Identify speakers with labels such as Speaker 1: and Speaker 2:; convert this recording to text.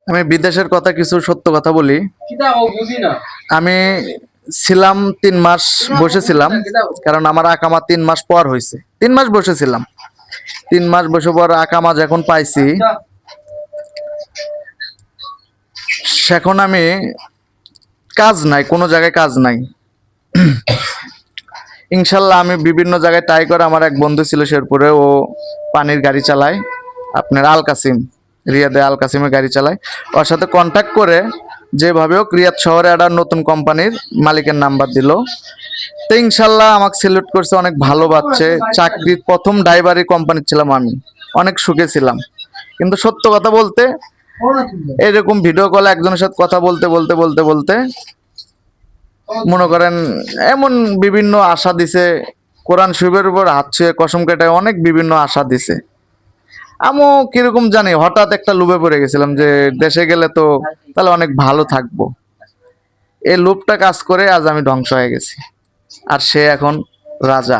Speaker 1: আমি বিদেশের কথা কিছু সত্য কথা বলি। আমি ছিলাম 3 মাস বসেছিলাম, কারণ আমার আকামা 3 মাস পর হয়েছে। 3 মাস বসেছিলাম, 3 মাস বসে পর আকামা যখন পাইছি, সেখন আমি কাজ নাই, কোনো জায়গায় কাজ নাই। ইনশাল্লাহ আমি বিভিন্ন জায়গায় ট্রাই করে, আমার এক বন্ধু ছিল শেরপুরে, ও পানির গাড়ি চালায়, আপনার আল কাসিম, রিয়াদে আল কাসিমের গাড়ি চালায়। ওর সাথে কন্ট্যাক্ট করে যেভাবে হোক রিয়াদ শহরে একটা নতুন কোম্পানির মালিকের নাম্বার দিল। তো ইনশাল্লাহ আমাকে সিলেক্ট করছে, অনেক ভালো পাচ্ছে। চাকরির প্রথম ড্রাইভারি কোম্পানি ছিলাম আমি, অনেক সুখে ছিলাম। কিন্তু সত্য কথা বলতে, এরকম ভিডিও কলে একজনের সাথে কথা বলতে বলতে বলতে বলতে মনে করেন এমন বিভিন্ন আশা দিছে, কোরআন শরীফের উপর হাত ছুঁয়ে কসম কেটে অনেক বিভিন্ন আশা দিছে। আমিও কিরকম জানি হঠাৎ একটা লোভে পড়ে গেছিলাম যে দেশে গেলে তো তাহলে অনেক ভালো থাকবো। এই লোভটা কাজ করে আজ আমি ধ্বংস হয়ে গেছি, আর সে এখন রাজা।